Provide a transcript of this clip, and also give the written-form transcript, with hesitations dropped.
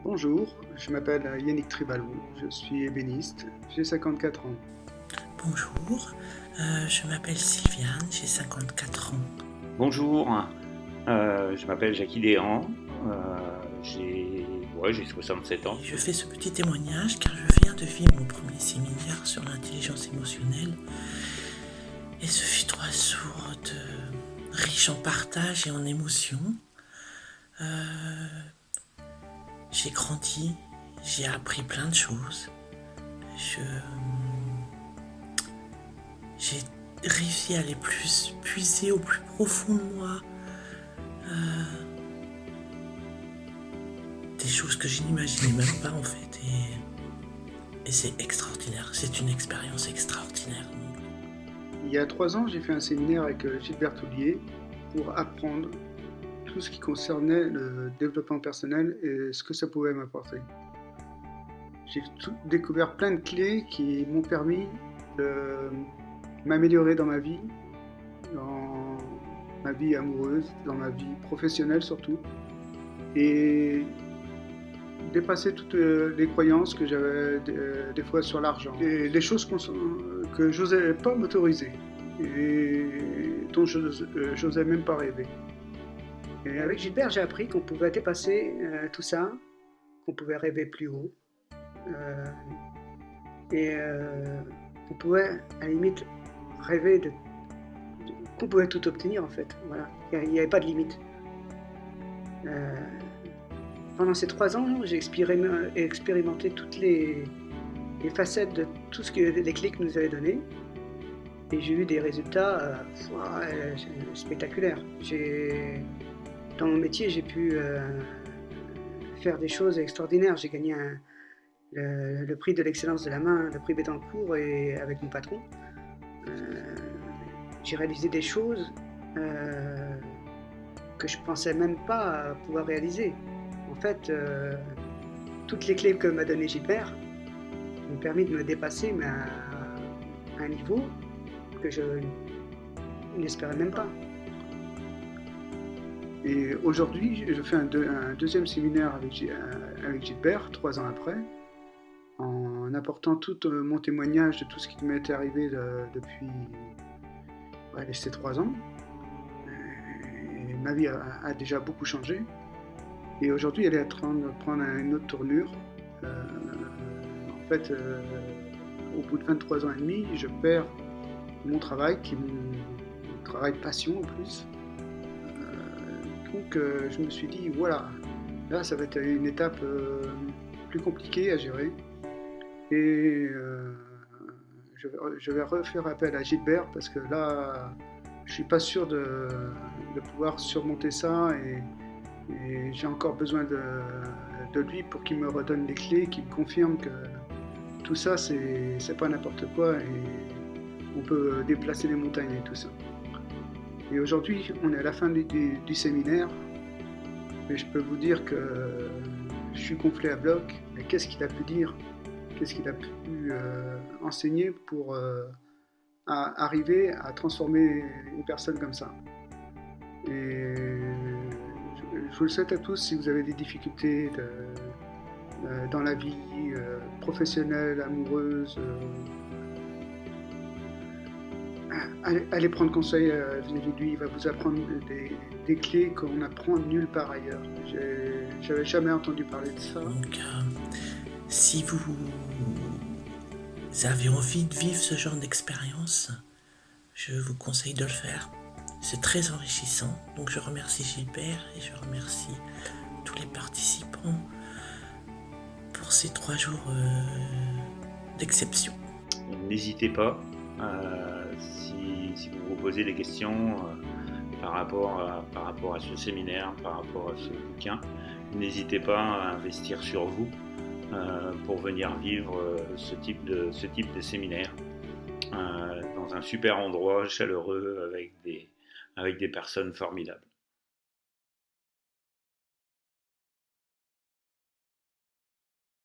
Bonjour, je m'appelle Yannick Tribalou, je suis ébéniste, j'ai 54 ans. Bonjour, je m'appelle Sylviane, j'ai 54 ans. Bonjour, je m'appelle Jackie Déhan, j'ai 67 ans. Et je fais ce petit témoignage car je viens de vivre mon premier séminaire sur l'intelligence émotionnelle. Et ce fut 3 jours riches en partage et en émotions. J'ai grandi, j'ai appris plein de choses. J'ai réussi à aller puiser au plus profond de moi des choses que je n'imaginais même pas en fait. Et c'est extraordinaire, c'est une expérience extraordinaire. Il y a 3 ans, j'ai fait un séminaire avec Gilbert Toulier pour apprendre tout ce qui concernait le développement personnel et ce que ça pouvait m'apporter. J'ai découvert plein de clés qui m'ont permis de m'améliorer dans ma vie amoureuse, dans ma vie professionnelle surtout, et dépasser toutes les croyances que j'avais des fois sur l'argent, les choses que j'osais pas m'autoriser et dont j'osais même pas rêver. Et avec Gilbert, j'ai appris qu'on pouvait dépasser tout ça, qu'on pouvait rêver plus haut et qu'on pouvait à la limite rêver qu'on pouvait tout obtenir en fait. Voilà, il n'y avait pas de limite. Pendant ces 3 ans, j'ai expérimenté toutes les facettes de tout ce que les clés que nous avaient données. Et j'ai eu des résultats spectaculaires. Dans mon métier, j'ai pu faire des choses extraordinaires. J'ai gagné le prix de l'excellence de la main, le prix Bettencourt, et avec mon patron. J'ai réalisé des choses que je pensais même pas pouvoir réaliser. En fait, toutes les clés que m'a donné Gilbert m'ont permis de me dépasser, mais à un niveau que je n'espérais même pas. Et aujourd'hui, je fais un deuxième séminaire avec Gilbert, 3 ans après, en apportant tout mon témoignage de tout ce qui m'était arrivé depuis ces 3 ans. Et ma vie a déjà beaucoup changé. Et aujourd'hui, elle est en train de prendre une autre tournure. En fait, au bout de 23 ans et demi, je perds mon travail, qui est mon travail de passion en plus. Donc je me suis dit, voilà, là ça va être une étape plus compliquée à gérer. Et je vais refaire appel à Gilbert parce que là, je suis pas sûr de pouvoir surmonter ça et j'ai encore besoin de lui pour qu'il me redonne les clés, qu'il me confirme que tout ça c'est pas n'importe quoi et on peut déplacer les montagnes et tout ça. Et aujourd'hui, on est à la fin du séminaire et je peux vous dire que je suis gonflé à bloc. Mais qu'est-ce qu'il a pu dire? Qu'est-ce qu'il a pu enseigner pour arriver à transformer une personne comme ça? Et je vous le souhaite à tous, si vous avez des difficultés dans la vie professionnelle, amoureuse, allez prendre conseil vis-à-vis de lui. Il va vous apprendre des clés qu'on n'apprend nulle part ailleurs. J'avais jamais entendu parler de ça. Donc, si vous avez envie de vivre ce genre d'expérience, je vous conseille de le faire. C'est très enrichissant. Donc, je remercie Gilbert et je remercie tous les participants pour ces 3 jours d'exception. N'hésitez pas, si vous vous posez des questions par rapport à ce séminaire, par rapport à ce bouquin, n'hésitez pas à investir sur vous pour venir vivre ce type de séminaire dans un super endroit chaleureux avec des personnes formidables.